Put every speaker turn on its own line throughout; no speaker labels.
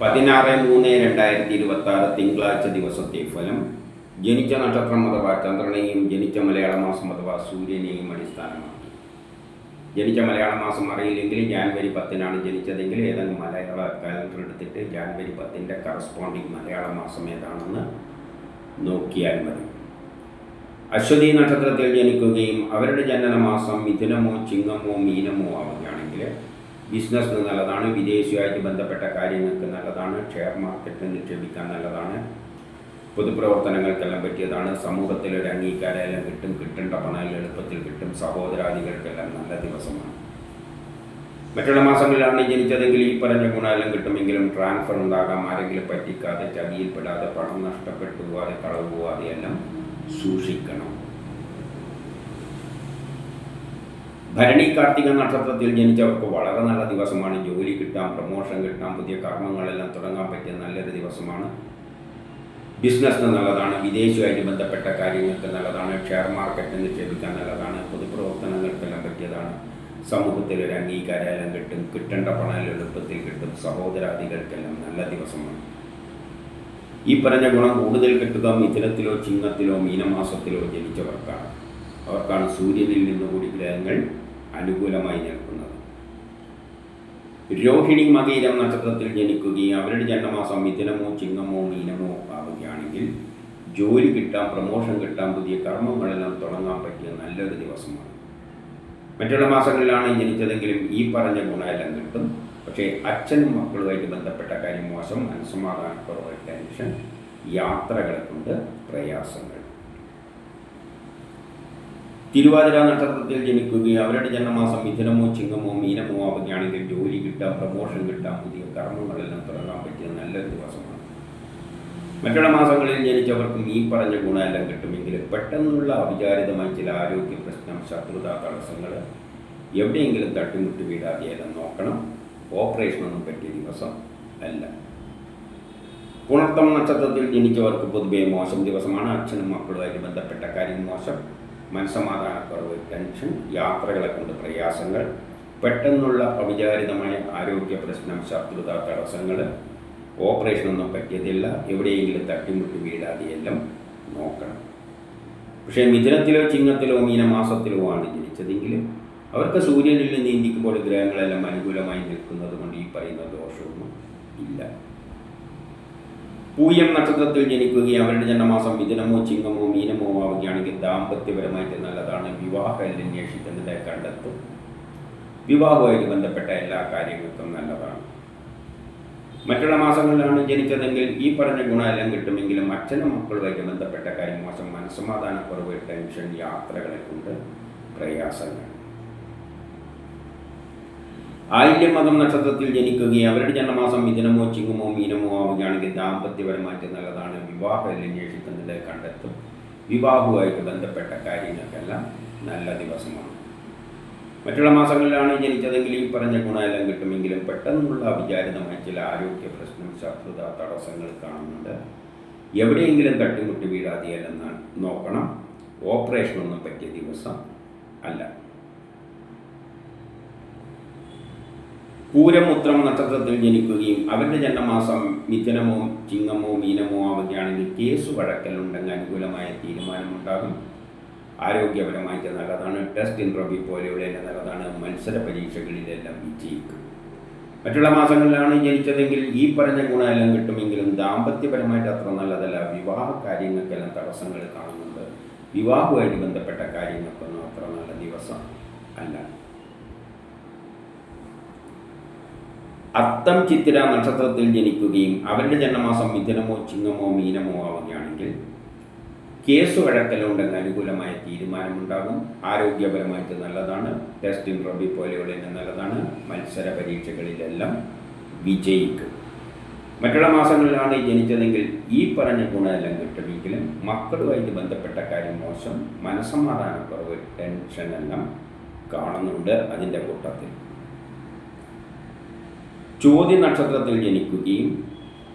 16/3/2026 തിങ്കളാഴ്ച ദിവസത്തെ ഫലം. ജനിച്ച നക്ഷത്രം അഥവാ ചന്ദ്രനെയും ജനിച്ച മലയാള മാസം അഥവാ സൂര്യനെയും അടിസ്ഥാനമാക്കി. ജനിച്ച മലയാള മാസം അറിയില്ലെങ്കിൽ ജാനുവരി 10-നാണ് ജനിച്ചതെങ്കിൽ ഏതെങ്കിലും മലയാള കാലണ്ടർ എടുത്തിട്ട് ജാനുവരി 10-ൻ്റെ കറസ്പോണ്ടിങ് മലയാള മാസം ഏതാണെന്ന് നോക്കിയാൽ മതി. അശ്വതി നക്ഷത്രത്തിൽ ജനിക്കുകയും അവരുടെ ജനനമാസം മിഥുനമോ ചിങ്ങമോ മീനമോ ആവുകയാണെങ്കിൽ ബിസിനസ്സിന് നല്ലതാണ്, വിദേശിയുമായിട്ട് ബന്ധപ്പെട്ട കാര്യങ്ങൾക്ക് നല്ലതാണ്, ഷെയർ മാർക്കറ്റിൽ നിക്ഷേപിക്കാൻ നല്ലതാണ്, പൊതുപ്രവർത്തനങ്ങൾക്കെല്ലാം പറ്റിയതാണ്, സമൂഹത്തിൽ ഒരു അംഗീകാരമെല്ലാം കിട്ടും, കിട്ടേണ്ട പണം എളുപ്പത്തിൽ കിട്ടും, സഹോദരാദികൾക്കെല്ലാം നല്ല ദിവസമാണ്. മറ്റുള്ള മാസങ്ങളിലാണ് ജനിച്ചതെങ്കിൽ ഈ പറഞ്ഞ ഗുണമെല്ലാം കിട്ടുമെങ്കിലും ട്രാൻസ്ഫർ ഉണ്ടാകാം, ആരെങ്കിലും പറ്റിക്കാതെ ചതിയിൽപ്പെടാതെ പണം നഷ്ടപ്പെട്ടു പോകാതെ കളവ് പോകാതെ എല്ലാം സൂക്ഷിക്കണം. ഭരണി കാർത്തിക നക്ഷത്രത്തിൽ ജനിച്ചവർക്ക് വളരെ നല്ല ദിവസമാണ്. ജോലി കിട്ടാം, പ്രമോഷൻ കിട്ടാം, പുതിയ കർമ്മങ്ങളെല്ലാം തുടങ്ങാൻ പറ്റിയ നല്ലൊരു ദിവസമാണ്. ബിസിനസ്സിന് നല്ലതാണ്, വിദേശവുമായിട്ട് ബന്ധപ്പെട്ട കാര്യങ്ങൾക്ക് നല്ലതാണ്, ഷെയർ മാർക്കറ്റിൽ നിക്ഷേപിക്കാൻ നല്ലതാണ്, പൊതുപ്രവർത്തനങ്ങൾക്കെല്ലാം പറ്റിയതാണ്, സമൂഹത്തിൽ ഒരു അംഗീകാരമെല്ലാം കിട്ടും, കിട്ടേണ്ട പണം എളുപ്പത്തിൽ കിട്ടും, സഹോദരാദികൾക്കെല്ലാം നല്ല ദിവസമാണ്. ഈ പറഞ്ഞ ഗുണം കൂടുതൽ കിട്ടുക മിഥുനത്തിലോ ചിങ്ങത്തിലോ മീനമാസത്തിലോ ജനിച്ചവർക്കാണ്. അവർക്കാണ് സൂര്യനിൽ നിന്നുകൂടി ഗ്രഹങ്ങൾ അനുകൂലമായി നിൽക്കുന്നത്. രോഹിണി മകീരം നക്ഷത്രത്തിൽ ജനിക്കുകയും അവരുടെ ജന്മമാസം മിഥുനമോ ചിങ്ങമോ മീനമോ ആവുകയാണെങ്കിൽ ജോലി കിട്ടാൻ, പ്രമോഷൻ കിട്ടാൻ, പുതിയ കർമ്മങ്ങളെല്ലാം തുടങ്ങാൻ പറ്റിയ നല്ലൊരു ദിവസമാണ്. മറ്റുള്ള മാസങ്ങളിലാണ് ജനിച്ചതെങ്കിലും ഈ പറഞ്ഞ ഗുണമെല്ലാം കിട്ടും. പക്ഷേ അച്ഛനും മക്കളുമായിട്ട് ബന്ധപ്പെട്ട കാര്യം മോശം, മനസ്സമാധാനക്കുറവ്, ടെൻഷൻ, യാത്രകളെ കൊണ്ട് പ്രയാസങ്ങൾ. തിരുവാതിര നക്ഷത്രത്തിൽ ജനിക്കുകയും അവരുടെ ജന്മമാസം മിഥുനമോ ചിങ്ങമോ മീനമോ ആവുകയാണെങ്കിൽ ജോലി കിട്ടാൻ, പ്രമോഷൻ കിട്ടാൻ, പുതിയ കർമ്മങ്ങളെല്ലാം തുടങ്ങാൻ പറ്റിയ നല്ലൊരു ദിവസമാണ്. മറ്റുള്ള മാസങ്ങളിൽ ജനിച്ചവർക്കും ഈ പറഞ്ഞ ഗുണമെല്ലാം കിട്ടുമെങ്കിലും പെട്ടെന്നുള്ള അവിചാരിതമായ ചില ആരോഗ്യ പ്രശ്നം, ശത്രുതാ തടസ്സങ്ങൾ, എവിടെയെങ്കിലും തട്ടിമുട്ടി വീഴാതെയെല്ലാം നോക്കണം. ഓപ്പറേഷനൊന്നും പറ്റിയ ദിവസം അല്ല. പുണർത്തം നക്ഷത്രത്തിൽ ജനിച്ചവർക്ക് പൊതുവെ മോശം ദിവസമാണ്. അച്ഛനും മക്കളുമായിട്ട് ബന്ധപ്പെട്ട കാര്യം മോശം, മനസ്സമാധാനക്കുറവ്, ടെൻഷൻ, യാത്രകളെ കൊണ്ട് പ്രയാസങ്ങൾ, പെട്ടെന്നുള്ള അവിചാരിതമായ ആരോഗ്യ പ്രശ്നം, ശത്രുതാ തടസ്സങ്ങൾ, ഓപ്പറേഷനൊന്നും പറ്റിയതില്ല, എവിടെയെങ്കിലും തട്ടിമുട്ടി വീഴാതെയെല്ലാം നോക്കണം. പക്ഷേ മിഥുനത്തിലോ ചിങ്ങത്തിലോ മീനമാസത്തിലോ ആണ് ജനിച്ചതെങ്കിൽ അവർക്ക് സൂര്യനിൽ നീന്തിക്കുമ്പോൾ ഗ്രഹങ്ങളെല്ലാം അനുകൂലമായി നിൽക്കുന്നത് കൊണ്ട് ഈ പറയുന്ന ദോഷമൊന്നും ഇല്ല. പൂയം നക്ഷത്രത്തിൽ ജനിക്കുകയും അവരുടെ ജന്മമാസം മിഥുനമോ ചിങ്ങമോ മീനമോ ആവുകയാണെങ്കിൽ ദാമ്പത്യപരമായിട്ട് നല്ലതാണ്. വിവാഹം അന്വേഷിക്കുന്നത് കണ്ടെത്തും. വിവാഹവുമായിട്ട് ബന്ധപ്പെട്ട എല്ലാ കാര്യങ്ങൾക്കും നല്ലതാണ്. മറ്റുള്ള മാസങ്ങളിലാണ് ജനിച്ചതെങ്കിൽ ഈ പറഞ്ഞ ഗുണമെല്ലാം കിട്ടുമെങ്കിലും അച്ഛനും മക്കളുമായിട്ട് ബന്ധപ്പെട്ട കാര്യം മോശം, മനസ്സമാധാനക്കുറവ്, ടെൻഷൻ, യാത്രകളെ കൊണ്ട് പ്രയാസങ്ങൾ. ആയില്യമകം നക്ഷത്രത്തിൽ ജനിക്കുകയും അവരുടെ ജന്മമാസം മിഥുനമോ ചിങ്ങമോ മീനമോ ആവുകയാണെങ്കിൽ ദാമ്പത്യപരമായിട്ട് നല്ലതാണ്. വിവാഹം അന്വേഷിക്കുന്നത് കണ്ടെത്തും. വിവാഹവുമായിട്ട് ബന്ധപ്പെട്ട കാര്യങ്ങൾക്കെല്ലാം നല്ല ദിവസമാണ്. മറ്റുള്ള മാസങ്ങളിലാണ് ജനിച്ചതെങ്കിൽ ഈ പറഞ്ഞ ഗുണമെല്ലാം കിട്ടുമെങ്കിലും പെട്ടെന്നുള്ള അവിചാരിതമായ ചില ആരോഗ്യ പ്രശ്നം, ശത്രുത, തടസ്സങ്ങൾ കാണുന്നുണ്ട്. എവിടെയെങ്കിലും തട്ടിമുട്ടി വീഴാതെയെല്ലാം നോക്കണം. ഓപ്പറേഷനൊന്നും പറ്റിയ ദിവസം അല്ല. പൂരമുത്രം നക്ഷത്രത്തിൽ ജനിക്കുകയും അവരുടെ ജന്മമാസം മിഥുനമോ ചിങ്ങമോ മീനമോ ആവുകയാണെങ്കിൽ കേസ് വഴക്കലുണ്ടെങ്കിൽ അനുകൂലമായ തീരുമാനമുണ്ടാകും. ആരോഗ്യപരമായിട്ട് നല്ലതാണ്. ടെസ്റ്റ് ഇൻ്റർവ്യൂ പോലെയുള്ള നല്ലതാണ്. മത്സര പരീക്ഷകളിലെല്ലാം വിജയിക്കും. മറ്റുള്ള മാസങ്ങളിലാണ് ജനിച്ചതെങ്കിൽ ഈ പറഞ്ഞ ഗുണമെല്ലാം കിട്ടുമെങ്കിലും ദാമ്പത്യപരമായിട്ട് അത്ര നല്ലതല്ല. വിവാഹ കാര്യങ്ങൾക്കെല്ലാം തടസ്സങ്ങൾ കാണുന്നുണ്ട്. വിവാഹവുമായിട്ട് ബന്ധപ്പെട്ട കാര്യങ്ങൾക്കൊന്നും അത്ര നല്ല ദിവസം അല്ല. അത്തം ചിത്തിര നക്ഷത്രത്തിൽ ജനിക്കുകയും അവരുടെ ജന്മമാസം മിഥുനമോ ചിങ്ങമോ മീനമോ ആവുകയാണെങ്കിൽ കേസ് വഴക്കലുണ്ടെങ്കിൽ അനുകൂലമായ തീരുമാനമുണ്ടാകും. ആരോഗ്യപരമായിട്ട് നല്ലതാണ്. ടെസ്റ്റ് ഇൻ്റർവ്യൂ പോലെയുള്ള നല്ലതാണ്. മത്സര പരീക്ഷകളിലെല്ലാം വിജയിക്കും. മറ്റുള്ള മാസങ്ങളിലാണ് ജനിച്ചതെങ്കിൽ ഈ പറഞ്ഞ ഗുണമെല്ലാം കിട്ടുമെങ്കിലും മക്കളുമായിട്ട് ബന്ധപ്പെട്ട കാര്യം മോശം, മനസ്സമാധാനക്കുറവ്, ടെൻഷൻ എല്ലാം കാണുന്നുണ്ട് അതിൻ്റെ കൂട്ടത്തിൽ. ചോതി നക്ഷത്രത്തിൽ ജനിക്കുകയും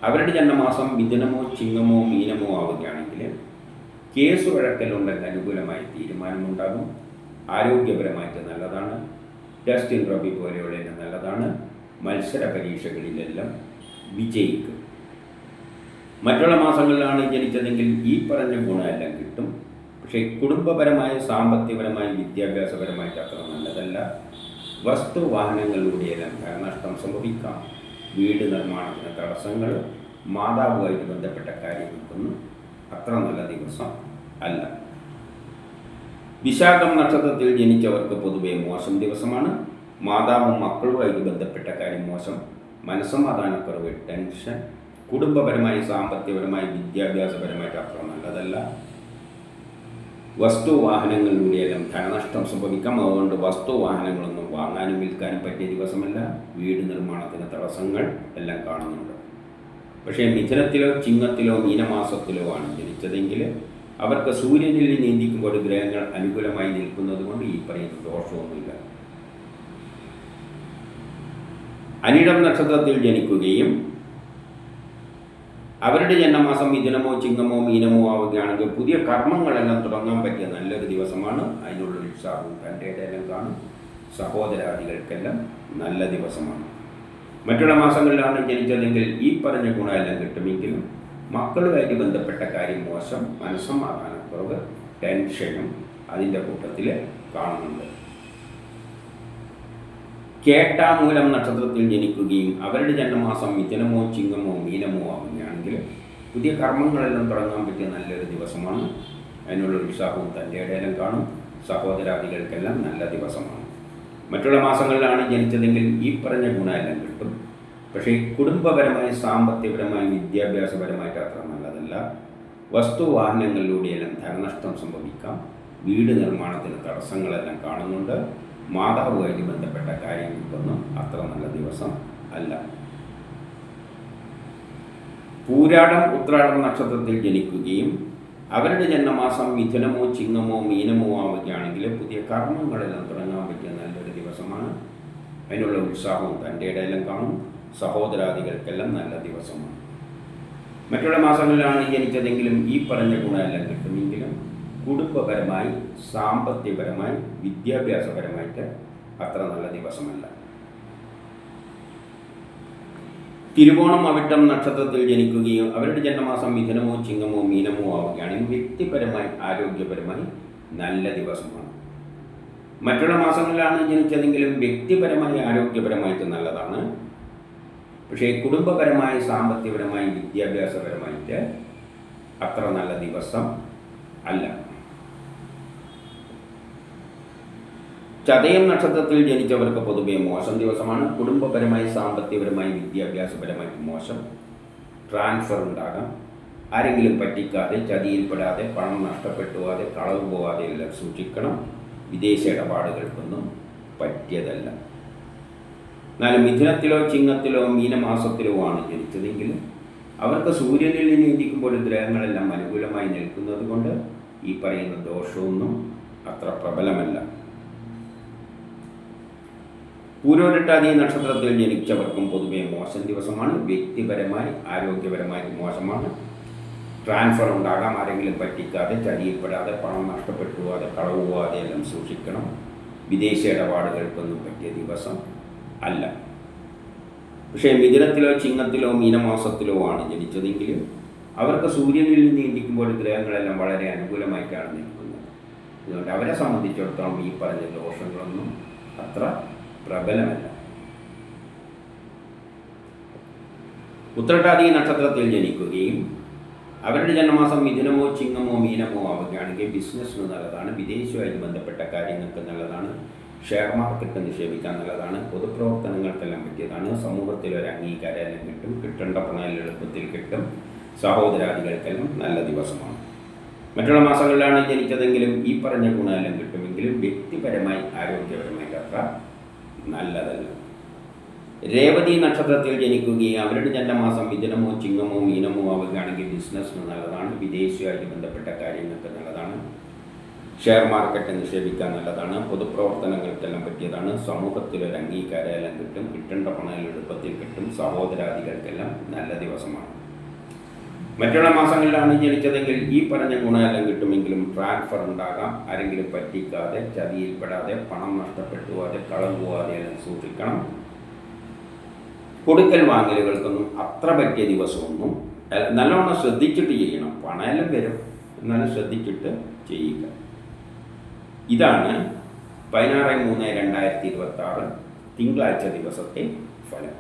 അവരുടെ ജന്മമാസം മിഥുനമോ ചിങ്ങമോ മീനമോ ആവുകയാണെങ്കിൽ കേസ് വഴക്കലുണ്ടെങ്കിൽ അനുകൂലമായ തീരുമാനമുണ്ടാകും. ആരോഗ്യപരമായിട്ട് നല്ലതാണ്. ടെസ്റ്റ് ഇൻ്റർവ്യൂ പോലെയുള്ള നല്ലതാണ്. മത്സര പരീക്ഷകളിലെല്ലാം വിജയിക്കും. മറ്റുള്ള മാസങ്ങളിലാണ് ജനിച്ചതെങ്കിൽ ഈ പറഞ്ഞ ഗുണമെല്ലാം കിട്ടും. പക്ഷേ കുടുംബപരമായി, സാമ്പത്തികപരമായി, വിദ്യാഭ്യാസപരമായിട്ട് അത്ര നല്ലതല്ല. വസ്തു വാഹനങ്ങളിലൂടെയെല്ലാം ധനനഷ്ടം സംഭവിക്കാം. വീട് നിർമ്മാണത്തിന് തടസ്സങ്ങൾ, മാതാവുമായിട്ട് ബന്ധപ്പെട്ട കാര്യങ്ങൾക്കൊന്നും അത്ര നല്ല ദിവസം അല്ല. വിശാഖം നക്ഷത്രത്തിൽ ജനിച്ചവർക്ക് പൊതുവെ മോശം ദിവസമാണ്. മാതാവും മക്കളുമായിട്ട് ബന്ധപ്പെട്ട കാര്യം മോശം. മനസ്സമാധാനക്കുറവ്, ടെൻഷൻ, കുടുംബപരമായി, സാമ്പത്തികപരമായി, വിദ്യാഭ്യാസപരമായിട്ട് അത്ര നല്ലതല്ല. വസ്തുവാഹനങ്ങളിലൂടെയെല്ലാം ധനനഷ്ടം സംഭവിക്കാം. അതുകൊണ്ട് വസ്തുവാഹനങ്ങളൊന്നും വാങ്ങാനും വിൽക്കാനും പറ്റിയ ദിവസമല്ല. വീട് നിർമ്മാണത്തിന് തടസ്സങ്ങൾ എല്ലാം കാണുന്നുണ്ട്. പക്ഷേ മിഥുനത്തിലോ ചിങ്ങത്തിലോ മീനമാസത്തിലോ ആണ് ജനിച്ചതെങ്കിൽ അവർക്ക് സൂര്യനിൽ നീന്തിക്കുമ്പോൾ ഗ്രഹങ്ങൾ അനുകൂലമായി നിൽക്കുന്നത് കൊണ്ട് ഈ പറയുന്ന ദോഷമൊന്നുമില്ല. അനിഴം നക്ഷത്രത്തിൽ ജനിക്കുകയും അവരുടെ ജന്മമാസം മിഥുനമോ ചിങ്ങമോ മീനമോ ആവുകയാണെങ്കിൽ പുതിയ കർമ്മങ്ങളെല്ലാം തുടങ്ങാൻ പറ്റിയ നല്ലൊരു ദിവസമാണ്. അതിനുള്ള ഉത്സാഹവും തൻ്റെ ഇടയിലും കാണും. സഹോദരാദികൾക്കെല്ലാം നല്ല ദിവസമാണ്. മറ്റുള്ള മാസങ്ങളിലാണ് ജനിച്ചതെങ്കിൽ ഈ പറഞ്ഞ ഗുണമെല്ലാം കിട്ടുമെങ്കിലും മക്കളുമായിട്ട് ബന്ധപ്പെട്ട കാര്യം മോശം. മനസ്സമാധാനക്കുറവ്, ടെൻഷനും അതിൻ്റെ കൂട്ടത്തിൽ കാണുന്നുണ്ട്. കേട്ടാമൂലം നക്ഷത്രത്തിൽ ജനിക്കുകയും അവരുടെ ജന്മമാസം മിഥുനമോ ചിങ്ങമോ മീനമോ ആവുകയാണെങ്കിൽ പുതിയ കർമ്മങ്ങളെല്ലാം തുടങ്ങാൻ പറ്റിയ നല്ലൊരു ദിവസമാണ്. അതിനുള്ള ഉത്സാഹവും തൻ്റെ ഇടയിലും കാണും. സഹോദരാദികൾക്കെല്ലാം നല്ല ദിവസമാണ്. മറ്റുള്ള മാസങ്ങളിലാണ് ജനിച്ചതെങ്കിൽ ഈ പറഞ്ഞ ഗുണമെല്ലാം കിട്ടും. പക്ഷേ കുടുംബപരമായി, സാമ്പത്തികപരമായി, വിദ്യാഭ്യാസപരമായിട്ട് അത്ര നല്ലതല്ല. വസ്തുവാഹനങ്ങളിലൂടെയെല്ലാം ധനനഷ്ടം സംഭവിക്കാം. വീട് നിർമ്മാണത്തിന് തടസ്സങ്ങളെല്ലാം കാണുന്നുണ്ട്. മാതാവുമായിട്ട് ബന്ധപ്പെട്ട കാര്യങ്ങൾക്കൊന്നും അത്ര നല്ല ദിവസം അല്ല. പൂരാടം ഉത്രാടം നക്ഷത്രത്തിൽ ജനിക്കുകയും അവരുടെ ജന്മമാസം മിഥുനമോ ചിങ്ങമോ മീനമോ ആവുകയാണെങ്കിൽ പുതിയ കർമ്മങ്ങളെല്ലാം തുടങ്ങാൻ പറ്റിയ നല്ലൊരു ദിവസമാണ്. അതിനുള്ള ഉത്സാഹവും തൻ്റെ ഇടയിലും കാണും. സഹോദരാദികൾക്കെല്ലാം നല്ല ദിവസമാണ്. മറ്റുള്ള മാസങ്ങളിലാണ് ജനിച്ചതെങ്കിലും ഈ പറഞ്ഞ ഗുണമെല്ലാം കിട്ടുമെങ്കിലും കുടുംബപരമായി, സാമ്പത്തികപരമായി, വിദ്യാഭ്യാസപരമായിട്ട് അത്ര നല്ല ദിവസമല്ല. തിരുവോണം അവിട്ടം നക്ഷത്രത്തിൽ ജനിക്കുകയും അവരുടെ ജന്മമാസം മിഥുനമോ ചിങ്ങമോ മീനമോ ആവുകയാണെങ്കിൽ വ്യക്തിപരമായി, ആരോഗ്യപരമായി നല്ല ദിവസമാണ്. മറ്റുള്ള മാസങ്ങളിലാണ് ജനിച്ചതെങ്കിലും വ്യക്തിപരമായി, ആരോഗ്യപരമായിട്ട് നല്ലതാണ്. പക്ഷേ കുടുംബപരമായി, സാമ്പത്തികപരമായി, വിദ്യാഭ്യാസപരമായിട്ട് അത്ര നല്ല ദിവസം അല്ല. ചതയം നക്ഷത്രത്തിൽ ജനിച്ചവർക്ക് പൊതുവെ മോശം ദിവസമാണ്. കുടുംബപരമായി, സാമ്പത്തികപരമായി, വിദ്യാഭ്യാസപരമായിട്ട് മോശം. ട്രാൻസ്ഫർ ഉണ്ടാകാം. ആരെങ്കിലും പറ്റിക്കാതെ, ചതിയിൽപ്പെടാതെ, പണം നഷ്ടപ്പെട്ടുപോകാതെ, കളവ് പോകാതെ എല്ലാം സൂക്ഷിക്കണം. വിദേശ ഇടപാടുകൾക്കൊന്നും പറ്റിയതല്ല. എന്നാലും മിഥുനത്തിലോ ചിങ്ങത്തിലോ മീനമാസത്തിലോ ആണ് ജനിച്ചതെങ്കിൽ അവർക്ക് സൂര്യനിൽ നീന്തിക്കുമ്പോൾ ഗ്രഹങ്ങളെല്ലാം അനുകൂലമായി നിൽക്കുന്നത് കൊണ്ട് ഈ പറയുന്ന ദോഷമൊന്നും അത്ര പ്രബലമല്ല. പൂരോരുട്ടാതി നക്ഷത്രത്തിൽ ജനിച്ചവർക്കും പൊതുവെ മോശം ദിവസമാണ്. വ്യക്തിപരമായി, ആരോഗ്യപരമായി മോശമാണ്. ട്രാൻസ്ഫർ ഉണ്ടാകാം. ആരെങ്കിലും പറ്റിക്കാതെ, ചതിയിൽപ്പെടാതെ, പണം നഷ്ടപ്പെട്ടു പോകാതെ, കളവ് പോകാതെ എല്ലാം സൂക്ഷിക്കണം. വിദേശ ഇടപാടുകൾക്കൊന്നും പറ്റിയ ദിവസം അല്ല. പക്ഷേ മിഥുനത്തിലോ ചിങ്ങത്തിലോ മീനമാസത്തിലോ ആണ് ജനിച്ചതെങ്കിൽ അവർക്ക് സൂര്യനിൽ നീന്തിക്കുമ്പോൾ ഗ്രഹങ്ങളെല്ലാം വളരെ അനുകൂലമായിട്ടാണ് നിൽക്കുന്നത്. അതുകൊണ്ട് അവരെ സംബന്ധിച്ചിടത്തോളം ഈ പറഞ്ഞ ദോഷങ്ങളൊന്നും അത്ര പ്രബലമല്ല. ഉത്രട്ടാതി നക്ഷത്രത്തിൽ ജനിക്കുകയും അവരുടെ ജന്മമാസം മിഥുനമോ ചിങ്ങമോ മീനമോ ആവുകയാണെങ്കിൽ ബിസിനസ്സിന് നല്ലതാണ്. വിദേശവുമായിട്ട് ബന്ധപ്പെട്ട കാര്യങ്ങൾക്ക് നല്ലതാണ്. ഷെയർ മാർക്കറ്റ് നിക്ഷേപിക്കാൻ നല്ലതാണ്. പൊതുപ്രവർത്തനങ്ങൾക്കെല്ലാം പറ്റിയതാണ്. സമൂഹത്തിലൊരു അംഗീകാരം എല്ലാം കിട്ടും. കിട്ടേണ്ട പണം എളുപ്പത്തിൽ കിട്ടും. സഹോദരാദികൾക്കെല്ലാം നല്ല ദിവസമാണ്. മറ്റുള്ള മാസങ്ങളിലാണ് ജനിച്ചതെങ്കിലും ഈ പറഞ്ഞ ഗുണമെല്ലാം കിട്ടുമെങ്കിലും വ്യക്തിപരമായി, ആരോഗ്യപരമായി അത്ര നല്ലതല്ല. രേവതി നക്ഷത്രത്തിൽ ജനിക്കുകയും അവരുടെ ജന്മമാസം മിഥുനമോ ചിങ്ങമോ മീനമോ ആവുകയാണെങ്കിൽ ബിസിനസ്സിന് നല്ലതാണ്. വിദേശവുമായിട്ട് ബന്ധപ്പെട്ട കാര്യങ്ങൾക്ക് നല്ലതാണ്. ഷെയർ മാർക്കറ്റ് നിക്ഷേപിക്കാൻ നല്ലതാണ്. പൊതുപ്രവർത്തനങ്ങൾക്കെല്ലാം പറ്റിയതാണ്. സമൂഹത്തിലൊരു അംഗീകാരം എല്ലാം കിട്ടും. കിട്ടേണ്ട പണം എളുപ്പത്തിൽ കിട്ടും. സഹോദരാദികൾക്കെല്ലാം നല്ല ദിവസമാണ്. മറ്റുള്ള മാസങ്ങളിലാണ് ജനിച്ചതെങ്കിൽ ഈ പറഞ്ഞ ഗുണമെല്ലാം കിട്ടുമെങ്കിലും ട്രാൻസ്ഫർ ഉണ്ടാകാം. ആരെങ്കിലും പറ്റിക്കാതെ, ചതിയിൽപ്പെടാതെ, പണം നഷ്ടപ്പെട്ടു പോകാതെ, കളവ് പോകാതെ എല്ലാം സൂക്ഷിക്കണം. കൊടുക്കൽ വാങ്ങലുകൾക്കൊന്നും അത്ര പറ്റിയ ദിവസമൊന്നും നല്ലോണം ശ്രദ്ധിച്ചിട്ട് ചെയ്യണം. പണമെല്ലാം വരും, എന്നാലും ശ്രദ്ധിച്ചിട്ട് ചെയ്യുക. ഇതാണ് 16/3/2026 തിങ്കളാഴ്ച ദിവസത്തെ ഫലം.